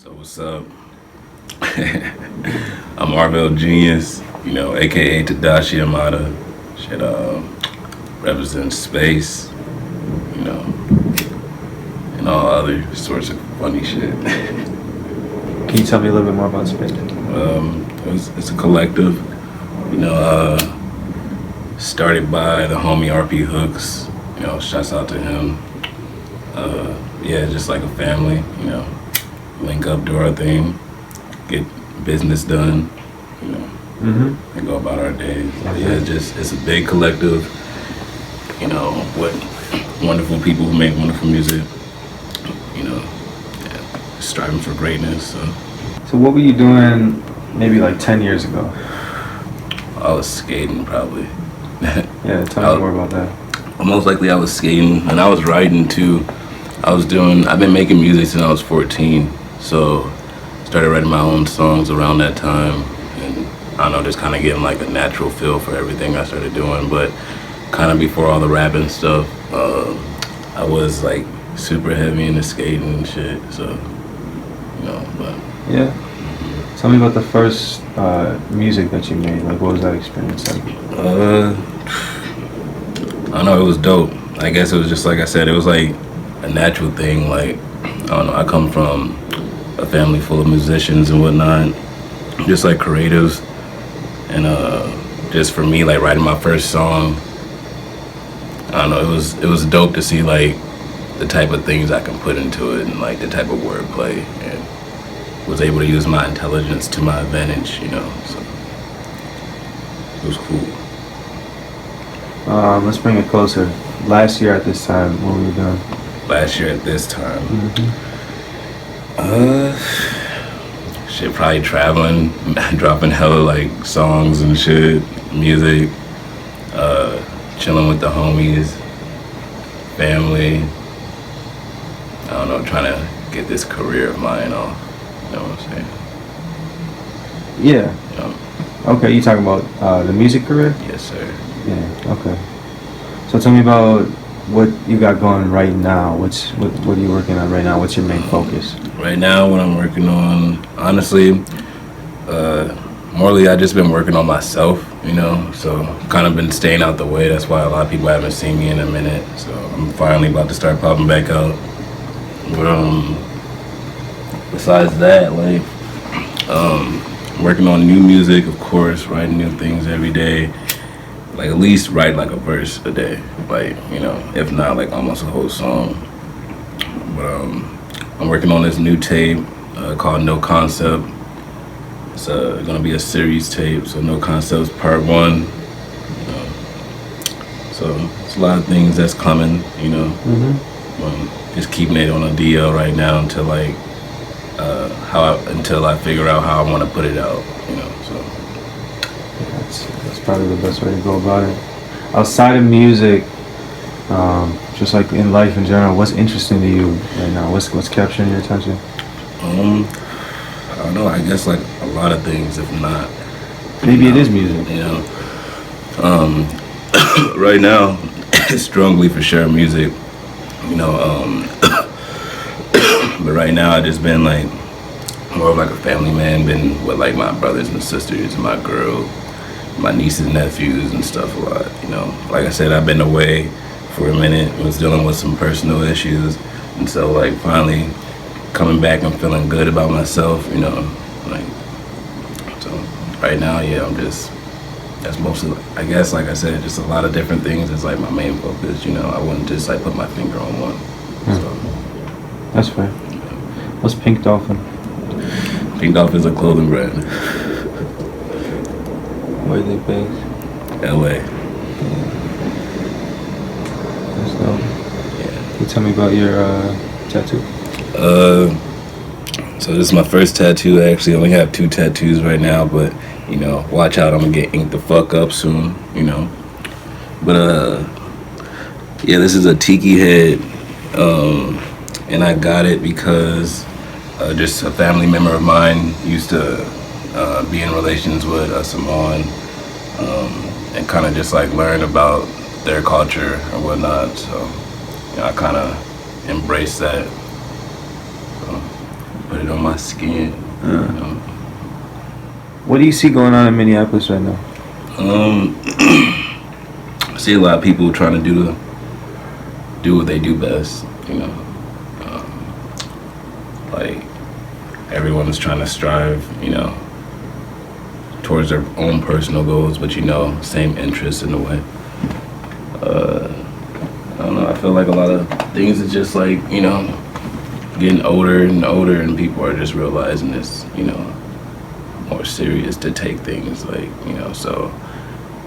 So what's up? I'm Arvell Genius, aka Tadashi Amada. Shit, represents space, and all other sorts of funny shit. Can you tell me a little bit more about Space? It's a collective, started by the homie RP Hooks. Shouts out to him. Just like a family, link up, do our thing, get business done, and go about our days. It's a big collective, with wonderful people who make wonderful music, striving for greatness. So what were you doing maybe like 10 years ago? I was skating probably. Yeah, tell me more about that. Most likely I was skating, and I was writing too. I've been making music since I was 14, so started writing my own songs around that time, and I don't know, just kind of getting like a natural feel for everything I started doing. But kind of before all the rapping stuff, I was like super heavy into skating and shit, so, but. Yeah. Tell me about the first music that you made. Like, what was that experience like? I don't know, it was dope. I guess it was just like I said, it was like a natural thing. Like, I don't know, I come from a family full of musicians and whatnot, just like creatives, and just for me, like writing my first song, I don't know, it was dope to see like the type of things I can put into it and like the type of wordplay, and was able to use my intelligence to my advantage, so it was cool. Let's bring it closer. Last year at this time, what were you doing? Last year at this time, shit, probably traveling, dropping hella like songs and shit, music, chilling with the homies, family. I don't know, trying to get this career of mine off. You know what I'm saying? Yeah. Okay, you talking about the music career? Yes, sir. Yeah. Okay. So tell me about what you got going right now. What are you working on right now? What's your main focus? Right now, what I'm working on, honestly, morely, I just been working on myself, so kind of been staying out the way. That's why a lot of people haven't seen me in a minute. So I'm finally about to start popping back out. But besides that, like, working on new music, of course, writing new things every day. Like, at least write like a verse a day, like, if not like almost a whole song. But I'm working on this new tape called No Concept. It's gonna be a series tape, so No Concept's part 1. So it's a lot of things that's coming, just keeping it on a DL right now until like until I figure out how I want to put it out, so. That's probably the best way to go about it. Outside of music, just like in life in general, what's interesting to you right now? What's capturing your attention? I don't know. I guess like a lot of things, if not. Maybe it is music. Right now, strongly for sure music. But right now I just been like more of like a family man. Been with like my brothers and sisters and my girl, my nieces and nephews and stuff a lot, Like I said, I've been away for a minute, was dealing with some personal issues, and so like finally coming back and feeling good about myself, like, so right now, that's mostly, I guess, like I said, just a lot of different things is like my main focus, I wouldn't just like put my finger on one. So that's fair. What's Pink Dolphin? Pink Dolphin is a clothing brand. Where are they based? LA. That's dope. Yeah. Can you tell me about your tattoo? So this is my first tattoo. I actually only have 2 tattoos right now, but watch out, I'm gonna get inked the fuck up soon, But this is a tiki head, and I got it because just a family member of mine used to be in relations with a Samoan, and kind of just like learn about their culture or whatnot. So I kind of embraced that. So put it on my skin. You know? What do you see going on in Minneapolis right now? I see a lot of people trying to do what they do best. You know, like everyone's trying to strive. You know, towards their own personal goals, but you know, same interests in a way. I don't know. I feel like a lot of things is just like, you know, getting older and older, and people are just realizing it's, you know, more serious to take things, like, you know. So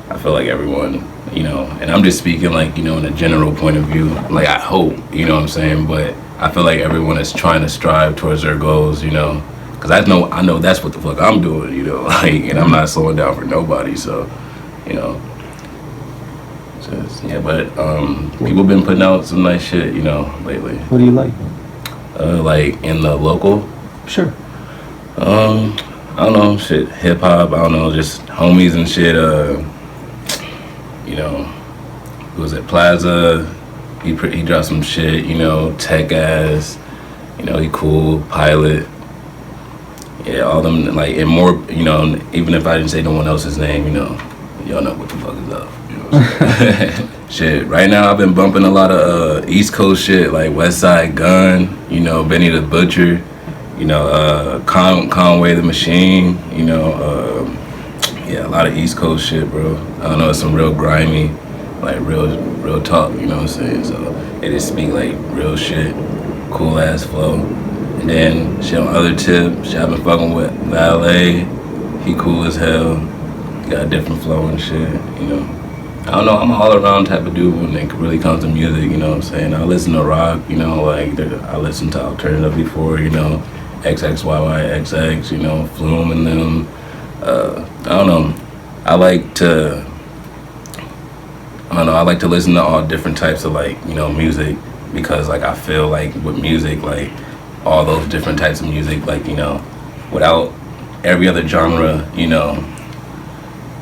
I feel like everyone, you know, and I'm just speaking like, you know, in a general point of view, like I hope, you know what I'm saying, but I feel like everyone is trying to strive towards their goals, you know, because I know that's what the fuck I'm doing, you know, like, and I'm not slowing down for nobody. So, you know, just, yeah, but people been putting out some nice shit, you know, lately. What do you like? Like in the local? Sure. I don't know, shit, hip hop, I don't know, just homies and shit, you know, who was it, Plaza, he dropped some shit, you know, Tech Ass, you know, he cool, Pilot, yeah, all them, like, and more, you know, even if I didn't say no one else's name, you know, y'all know what the fuck is up, you know what I'm saying? Shit, right now I've been bumping a lot of East Coast shit, like West Side Gun, you know, Benny the Butcher, you know, Conway the Machine, you know, yeah, a lot of East Coast shit, bro. I don't know, it's some real grimy, like real talk, you know what I'm saying? So they just speak like real shit, cool ass flow. And then shit on other tip, shit I've been fucking with Valet, he cool as hell, got a different flow and shit, you know. I don't know, I'm an all around type of dude when it really comes to music, you know what I'm saying? I listen to rock, you know, like I listened to alternative before, you know, XXYYXX, you know, Flume and them. I don't know. I like to listen to all different types of, like, you know, music, because like I feel like with music, like all those different types of music, like, you know, without every other genre, you know,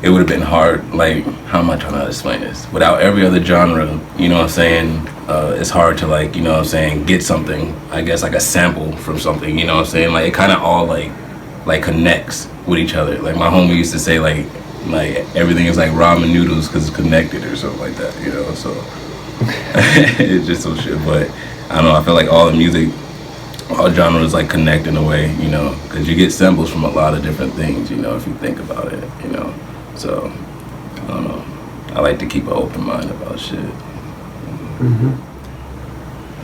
it would have been hard. Like, how am I trying to explain this? Without every other genre, you know what I'm saying, it's hard to, like, you know what I'm saying, get something, I guess, like a sample from something, you know what I'm saying? Like, it kind of all, like connects with each other. Like, my homie used to say, like everything is like ramen noodles because it's connected or something like that, you know, so it's just some shit. But I don't know, I feel like all the music, all genres, like, connect in a way, you know, because you get samples from a lot of different things, you know, if you think about it, you know. So, I don't know. I like to keep an open mind about shit. Mm-hmm.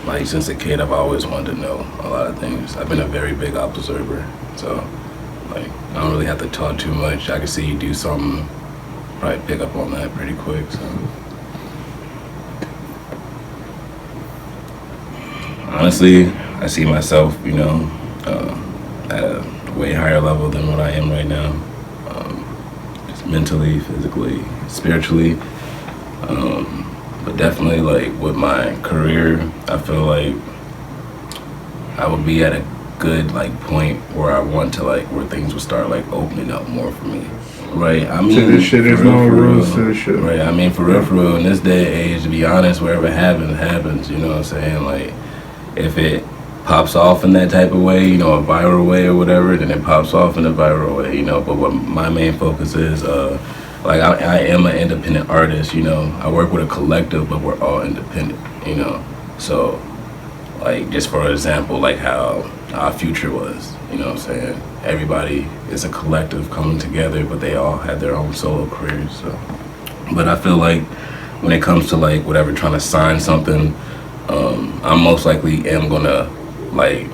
Like, since a kid, I've always wanted to know a lot of things. I've been a very big observer. So, like, I don't really have to talk too much. I can see you do something, probably pick up on that pretty quick, so. Honestly, I see myself, you know, at a way higher level than what I am right now. Mentally, physically, spiritually, but definitely, like, with my career, I feel like I would be at a good, like, point where I want to, like, where things would start, like, opening up more for me. Right, I mean, to this shit, there's no rules to this shit. Right, I mean, for real, in this day and age, to be honest, wherever it happens, you know what I'm saying? Like, if it pops off in that type of way, you know, a viral way or whatever, then it pops off in a viral way, you know. But what my main focus is, like, I am an independent artist, you know. I work with a collective, but we're all independent, you know. So, like, just for example, like how our Future was, you know what I'm saying? Everybody is a collective coming together, but they all had their own solo careers, so. But I feel like when it comes to, like, whatever, trying to sign something, I'm most likely am gonna, like,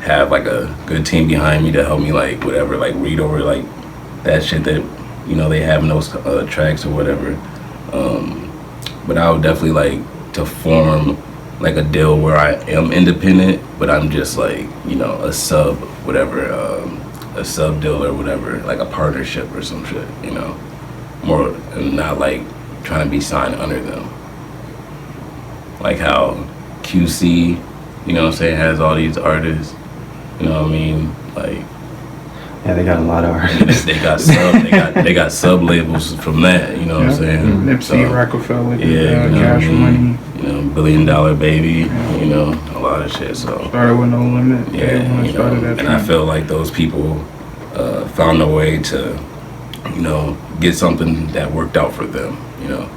have, like, a good team behind me to help me, like, whatever, like, read over, like, that shit that, you know, they have in those tracks or whatever. But I would definitely like to form, like, a deal where I am independent, but I'm just, like, you know, a sub, whatever, a sub deal or whatever, like a partnership or some shit, you know, more, and not, like, trying to be signed under them. Like how QC, you know what I'm saying, has all these artists, you know what I mean, like. Yeah, they got a lot of And artists. they got sub labels from that. You know what I'm saying? Nipsey, So, Rockefeller, yeah, you know what I Cash mean? Money. You know, $1 Billion Baby. You know, a lot of shit. So Started with No Limit. yeah, Everyone you know, started that and I trend. feel like those people found a way to, you know, get something that worked out for them. You know,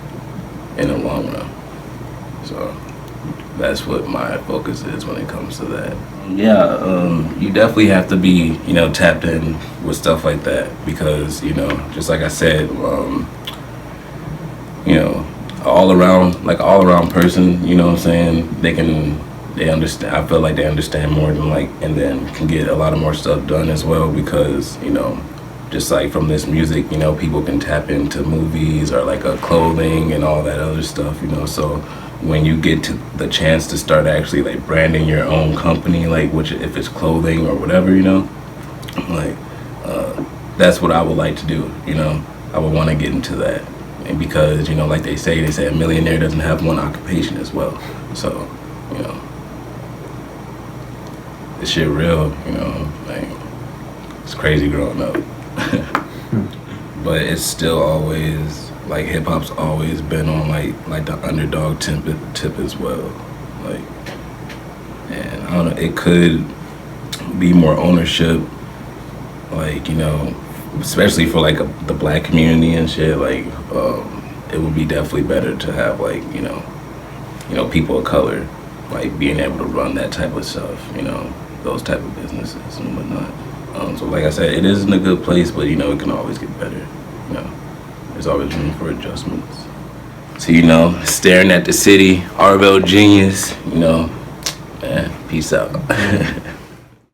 in the long run. So that's what my focus is when it comes to that. Yeah, you definitely have to be, you know, tapped in with stuff like that because, you know, just like I said, you know, all around person, you know what I'm saying? They understand. I feel like they understand more than and then can get a lot of more stuff done as well because, you know, just like from this music, you know, people can tap into movies or like a clothing and all that other stuff, you know. So when you get to the chance to start actually like branding your own company, like which if it's clothing or whatever, you know, like that's what I would like to do, you know. I would want to get into that, and because you know, like they say a millionaire doesn't have one occupation as well. So, you know, this shit real, you know, like it's crazy growing up. But it's still always like hip hop's always been on like the underdog tip as well. Like, and I don't know, it could be more ownership, like, you know, especially for like the black community and shit. Like, it would be definitely better to have like, you know, people of color like being able to run that type of stuff, you know, those type of businesses and whatnot. So like I said, it is in a good place, but you know, it can always get better. You know, there's always room for adjustments. So, you know, staring at the city, Arvell Genius, you know, man, peace out.